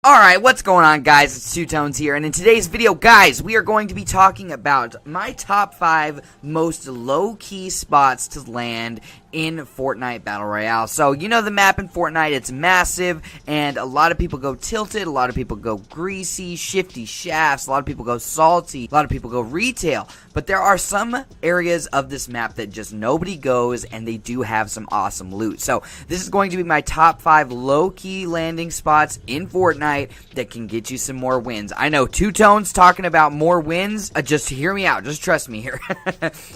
Alright, what's going on, guys? It's Two Tones here, and in today's video, guys, we are going to be talking about my top 5 most low-key spots to land in Fortnite Battle Royale. So, you know the map in Fortnite, it's massive, and a lot of people go tilted, a lot of people go greasy, shifty shafts, a lot of people go salty, a lot of people go retail, but there are some areas of this map that just nobody goes, and they do have some awesome loot. So, this is going to be my top 5 low-key landing spots in Fortnite that can get you some more wins. I know Two Tones talking about more wins, just hear me out, just trust me here.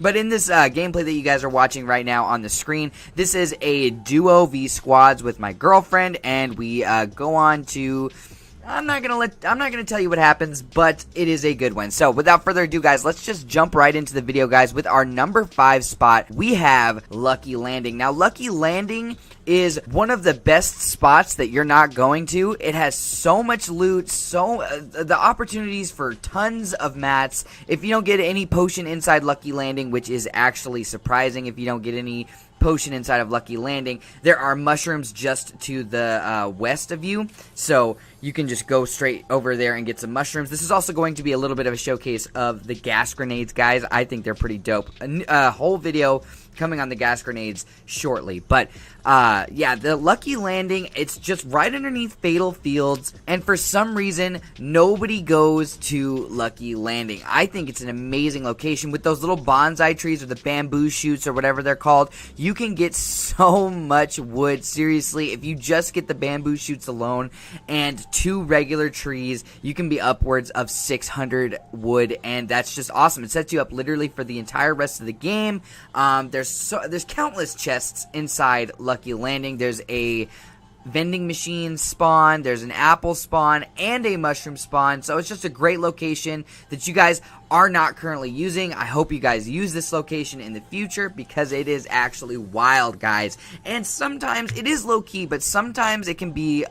But in this gameplay that you guys are watching right now on the screen, this is a duo v squads with my girlfriend, and we go on to... I'm not gonna tell you what happens, but it is a good one. So without further ado, guys, let's just jump right into the video, guys. With our number 5 spot, we have Lucky Landing. Now, Lucky Landing is one of the best spots that you're not going to. It has so much loot, the opportunities for tons of mats. If you don't get any potion inside Lucky Landing, which is actually surprising if you don't get any potion inside of Lucky Landing, there are mushrooms just to the west of you, so you can just go straight over there and get some mushrooms. This is also going to be a little bit of a showcase of the gas grenades, guys. I think they're pretty dope. A whole video coming on the gas grenades shortly, but yeah, the Lucky Landing, it's just right underneath Fatal Fields, and for some reason nobody goes to Lucky Landing. I think it's an amazing location with those little bonsai trees or the bamboo shoots or whatever they're called. You can get so much wood. Seriously, if you just get the bamboo shoots alone and 2 regular trees, you can be upwards of 600 wood, and that's just awesome. It sets you up literally for the entire rest of the game. There's countless chests inside Lucky Landing. There's a vending machine spawn, there's an apple spawn, and a mushroom spawn. So it's just a great location that you guys are not currently using. I hope you guys use this location in the future because it is actually wild, guys. And sometimes it is low-key, but sometimes it can be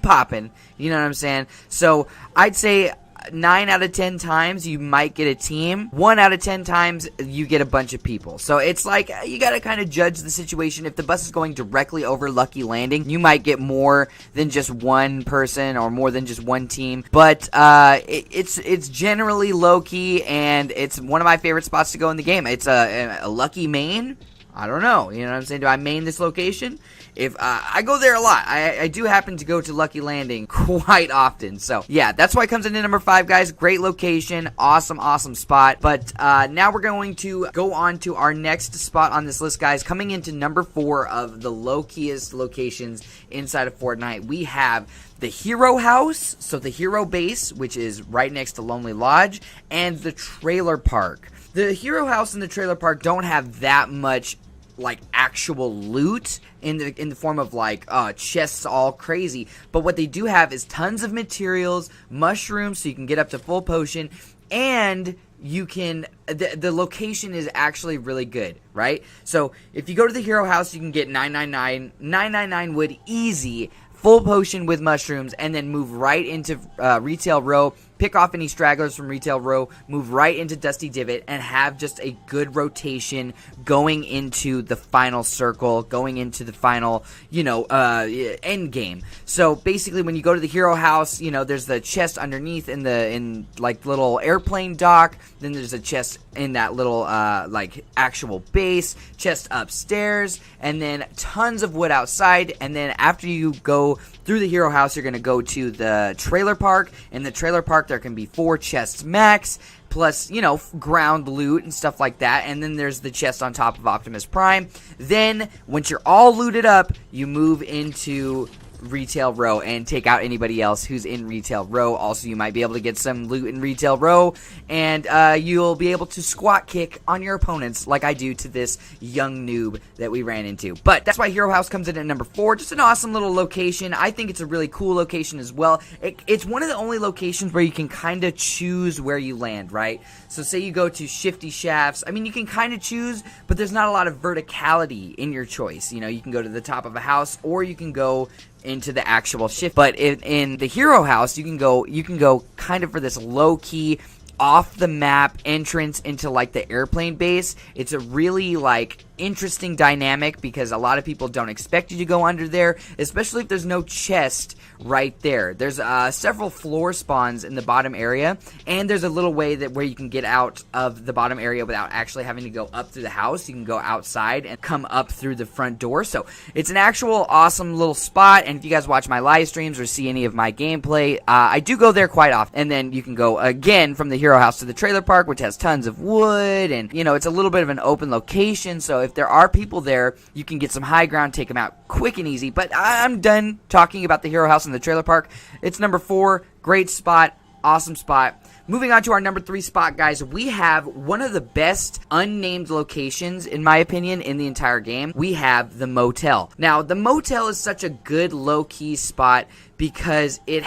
popping. You know what I'm saying? So I'd say 9 out of 10 times you might get a team. 1 out of 10 times you get a bunch of people. So it's like you gotta kind of judge the situation. If the bus is going directly over Lucky Landing, you might get more than just one person or more than just one team. But it's generally low key, and it's one of my favorite spots to go in the game. It's a lucky main. I don't know, you know what I'm saying? Do I main this location? If I go there a lot. I do happen to go to Lucky Landing quite often. So, yeah, that's why it comes into number 5, guys. Great location. Awesome, awesome spot. But now we're going to go on to our next spot on this list, guys. Coming into number 4 of the low-keyest locations inside of Fortnite, we have the Hero House, so the Hero Base, which is right next to Lonely Lodge, and the Trailer Park. The Hero House and the Trailer Park don't have that much like actual loot in the form of like chests all crazy, but what they do have is tons of materials, mushrooms, so you can get up to full potion, and you can the location is actually really good, right? So if you go to the Hero House, you can get 999 wood easy, full potion with mushrooms, and then move right into Retail Row, pick off any stragglers from Retail Row, move right into Dusty Divot, and have just a good rotation going into the final circle, going into the final, end game. So basically, when you go to the Hero House, there's the chest underneath in like little airplane dock. Then there's a chest in that little like actual base, chest upstairs, and then tons of wood outside. And then after you go through the Hero House, you're going to go to the Trailer Park. In the Trailer Park, there can be 4 chests max, plus, ground loot and stuff like that. And then there's the chest on top of Optimus Prime. Then, once you're all looted up, you move into Retail Row and take out anybody else who's in Retail Row. Also, you might be able to get some loot in Retail Row, and you'll be able to squat kick on your opponents like I do to this young noob that we ran into. But that's why Hero House comes in at number 4. Just an awesome little location. I think it's a really cool location as well. It's one of the only locations where you can kind of choose where you land, right? So say you go to Shifty Shafts. I mean, you can kind of choose, but there's not a lot of verticality in your choice. You can go to the top of a house, or you can go into the actual shift. But in the Hero House, you can go kind of for this low-key off the map entrance into like the airplane base. It's a really like interesting dynamic because a lot of people don't expect you to go under there, especially if there's no chest right there. There's several floor spawns in the bottom area, and there's a little way that where you can get out of the bottom area without actually having to go up through the house. You can go outside and come up through the front door. So it's an actual awesome little spot, and if you guys watch my live streams or see any of my gameplay, I do go there quite often. And then you can go again from the hero house to the trailer park, which has tons of wood, and you know, it's a little bit of an open location, so if there are people there, you can get some high ground, take them out quick and easy. But I'm done talking about the hero house and the trailer park. It's number 4. Great spot. Awesome spot. Moving on to our number 3 spot, guys, we have one of the best unnamed locations, in my opinion, in the entire game. We have the Motel. Now, the Motel is such a good low-key spot because it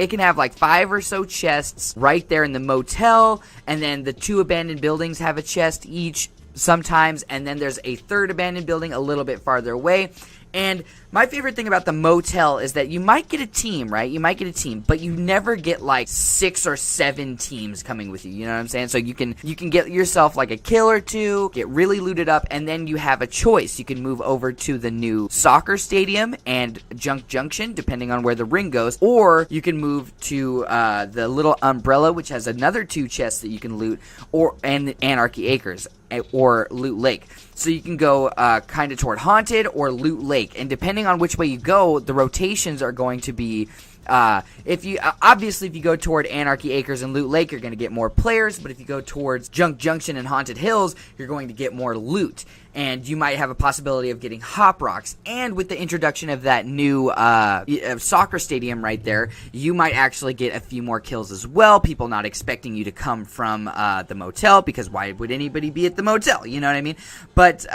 can have like 5 or so chests right there in the Motel, and then the 2 abandoned buildings have a chest each sometimes, and then there's a 3rd abandoned building a little bit farther away. And my favorite thing about the Motel is that you might get a team, right? You might get a team, but you never get like 6 or 7 teams coming with you. You know what I'm saying? So you can get yourself like a kill or 2, get really looted up, and then you have a choice. You can move over to the new soccer stadium and Junk Junction, depending on where the ring goes, or you can move to the little umbrella, which has another 2 chests that you can loot, and Anarchy Acres, or Loot Lake. So you can go kind of toward Haunted or Loot Lake, and depending on which way you go, the rotations are going to be if you go toward Anarchy Acres and Loot Lake, you're going to get more players, but if you go towards Junk Junction and Haunted Hills, you're going to get more loot, and you might have a possibility of getting Hop Rocks. And with the introduction of that new soccer stadium right there, you might actually get a few more kills as well. People not expecting you to come from the Motel, because why would anybody be at the Motel? You know what I mean? But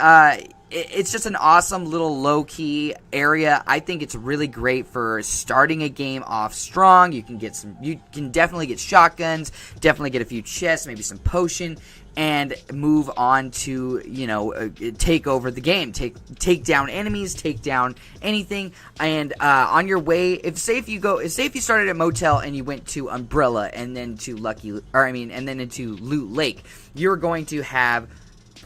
it's just an awesome little low-key area. I think it's really great for starting a game off strong. You can definitely get shotguns, definitely get a few chests, maybe some potion, and move on to, you know, take over the game, take down enemies, take down anything. And on your way, if you started at Motel and you went to Umbrella and then to and then into Loot Lake, you're going to have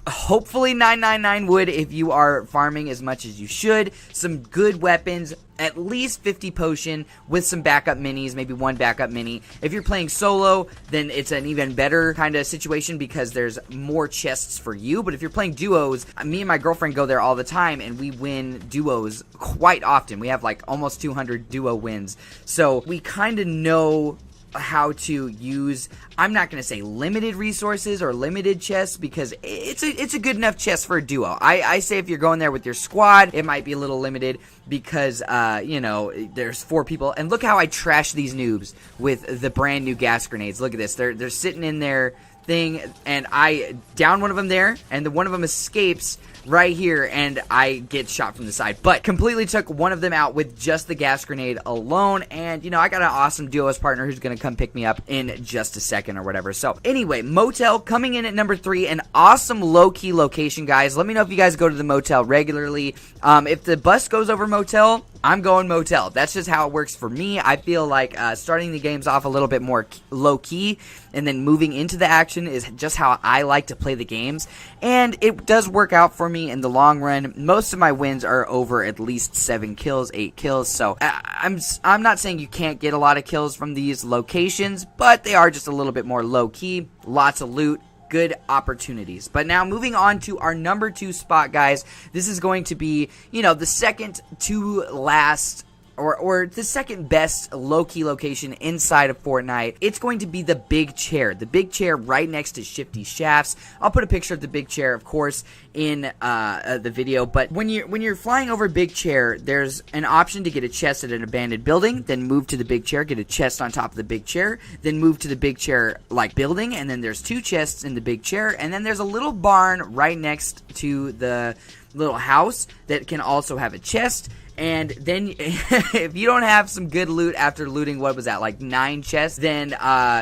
hopefully 999 wood if you are farming as much as you should, some good weapons, at least 50 potion with some backup minis, maybe 1 backup mini. If you're playing solo, then it's an even better kind of situation because there's more chests for you. But if you're playing duos, me and my girlfriend go there all the time, and we win duos quite often. We have like almost 200 duo wins, so we kind of know how to use, I'm not going to say limited resources or limited chests, because it's a good enough chest for a duo. I say if you're going there with your squad, it might be a little limited because, you know, there's 4 people. And look how I trash these noobs with the brand new gas grenades. Look at this. They're sitting in their thing, and I down one of them there, and one of them escapes right here, and I get shot from the side. But completely took one of them out with just the gas grenade alone, and, you know, I got an awesome duos partner who's going to come pick me up in just a second or whatever. So, anyway, Motel coming in at number 3, an awesome low-key location, guys. Let me know if you guys go to the Motel regularly. If the bus goes over Motel, I'm going Motel. That's just how it works for me. I feel like starting the games off a little bit more low-key and then moving into the action is just how I like to play the games. And it does work out for me in the long run. Most of my wins are over at least 7 kills, 8 kills. So I'm not saying you can't get a lot of kills from these locations, but they are just a little bit more low-key. Lots of loot. Good opportunities. But now moving on to our number 2 spot, guys. This is going to be, you know, the second to last or the second best low-key location inside of Fortnite. It's going to be the big chair. The big chair right next to Shifty Shafts. I'll put a picture of the big chair, of course, in the video. But when you're flying over big chair, there's an option to get a chest at an abandoned building, then move to the big chair, get a chest on top of the big chair, then move to the big chair like building, and then there's 2 chests in the big chair, and then there's a little barn right next to the little house that can also have a chest. And then if you don't have some good loot after looting, what was that, like 9 chests, then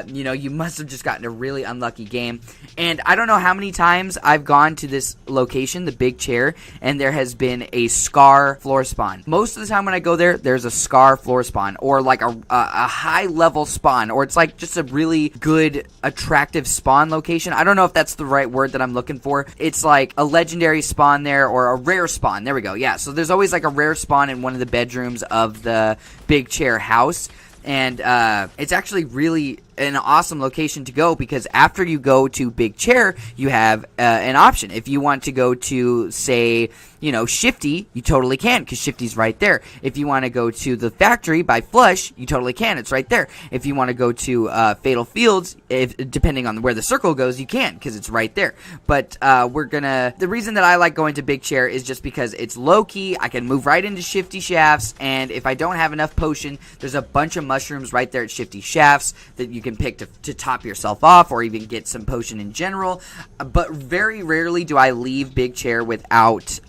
you know, you must have just gotten a really unlucky game. And I don't know how many times I've gone to this location, the big chair, and there has been a scar floor spawn. Most of the time when I go there, there's a scar floor spawn, or like a high level spawn, or it's like just a really good, attractive spawn location. I don't know if that's the right word that I'm looking for. It's like a legendary spawn there, or a rare spawn. There we go. Yeah, so there's always like a rare spawn in one of the bedrooms of the big chair house. And it's actually really an awesome location to go, because after you go to Big Chair, you have an option. If you want to go to, say, you know, Shifty, you totally can, because Shifty's right there. If you want to go to the Factory by Flush, you totally can. It's right there. If you want to go to Fatal Fields, depending on where the circle goes, you can, because it's right there. But the reason that I like going to Big Chair is just because it's low-key. I can move right into Shifty Shafts, and if I don't have enough potion, there's a bunch of mushrooms right there at Shifty Shafts that you can pick to top yourself off, or even get some potion in general. But very rarely do I leave Big Chair without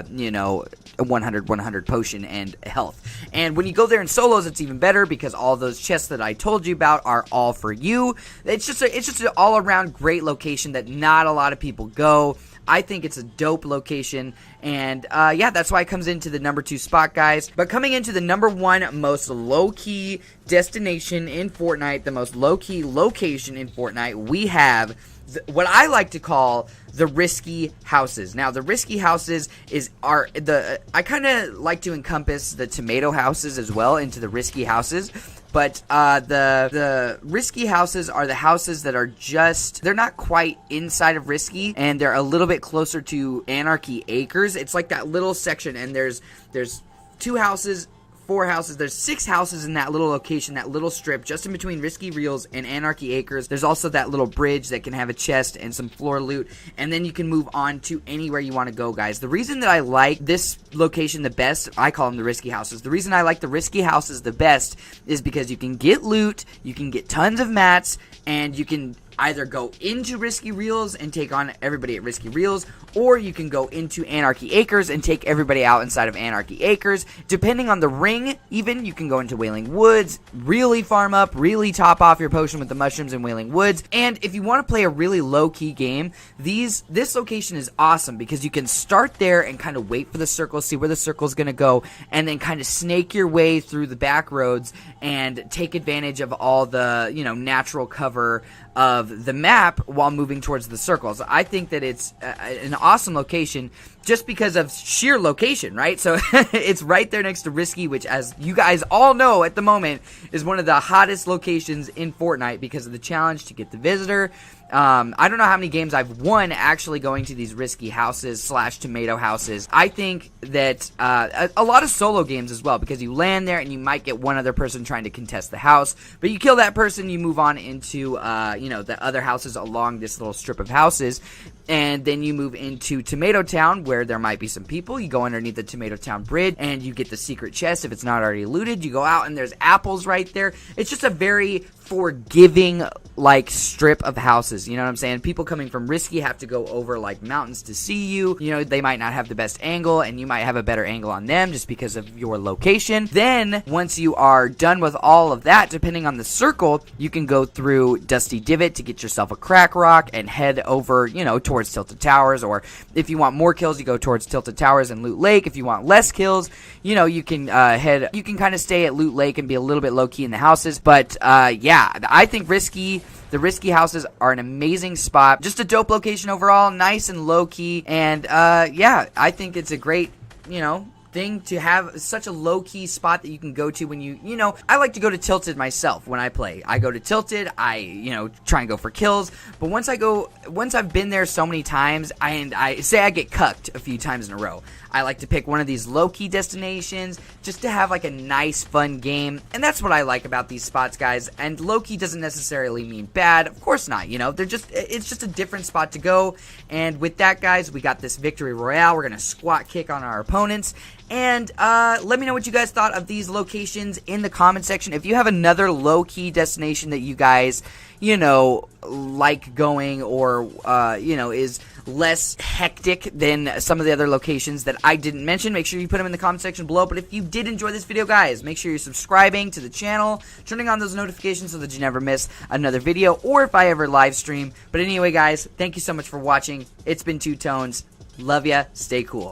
you know, a 100 potion and health. And when you go there in solos, it's even better, because all those chests that I told you about are all for you. It's just an all around great location that not a lot of people go. I think it's a dope location, and yeah, that's why it comes into the number 2 spot, guys. But coming into the number 1 most low-key destination in Fortnite, the most low-key location in Fortnite, we have what I like to call the risky houses. Now, the risky houses I kind of like to encompass the tomato houses as well into the risky houses. But the risky houses are the houses that are they're not quite inside of risky, and they're a little bit closer to Anarchy Acres. It's like that little section, and there's 2 houses, 4 houses. There's 6 houses in that little location, that little strip, just in between Risky Reels and Anarchy Acres. There's also that little bridge that can have a chest and some floor loot, and then you can move on to anywhere you want to go, guys. The reason that I like this location the best, I call them the risky houses. The reason I like the risky houses the best is because you can get loot, you can get tons of mats, and you can either go into Risky Reels and take on everybody at Risky Reels, or you can go into Anarchy Acres and take everybody out inside of Anarchy Acres. Depending on the ring, even, you can go into Wailing Woods, really farm up, really top off your potion with the mushrooms in Wailing Woods. And if you want to play a really low-key game, this location is awesome, because you can start there and kind of wait for the circle, see where the circle's going to go, and then kind of snake your way through the back roads and take advantage of all the, you know, natural cover of the map while moving towards the circles. I think that it's an awesome location just because of sheer location, right? So it's right there next to Risky, which, as you guys all know at the moment, is one of the hottest locations in Fortnite because of the challenge to get the visitor. I don't know how many games I've won actually going to these risky houses / tomato houses. I think that a lot of solo games as well, because you land there and you might get one other person trying to contest the house, but you kill that person, you move on into you know, the other houses along this little strip of houses. And then you move into Tomato Town, where there might be some people. You go underneath the Tomato Town bridge, and you get the secret chest if it's not already looted. You go out, and there's apples right there. It's just a very forgiving, like, strip of houses. You know what I'm saying? People coming from Risky have to go over, like, mountains to see you. You know, they might not have the best angle, and you might have a better angle on them just because of your location. Then, once you are done with all of that, depending on the circle, you can go through Dusty Divot to get yourself a crack rock and head over, you know, towards Tilted Towers. Or if you want more kills, you go towards Tilted Towers and Loot Lake. If you want less kills, you know, you can you can kind of stay at Loot Lake and be a little bit low-key in the houses. But yeah, I think the risky houses are an amazing spot. Just a dope location overall, nice and low-key. And yeah, I think it's a great, you know, thing to have such a low-key spot that you can go to when you know, I like to go to Tilted myself when I play. I go to Tilted, I, you know, try and go for kills, but once I've been there so many times, I say I get cucked a few times in a row, I like to pick one of these low-key destinations just to have like a nice, fun game, and that's what I like about these spots, guys. And low-key doesn't necessarily mean bad, of course not, you know, it's just a different spot to go. And with that, guys, we got this victory royale. We're gonna squat kick on our opponents, And let me know what you guys thought of these locations in the comment section. If you have another low-key destination that you guys, like going, or, is less hectic than some of the other locations that I didn't mention, make sure you put them in the comment section below. But if you did enjoy this video, guys, make sure you're subscribing to the channel, turning on those notifications so that you never miss another video, or if I ever live stream. But anyway, guys, thank you so much for watching. It's been Two Tones. Love ya. Stay cool.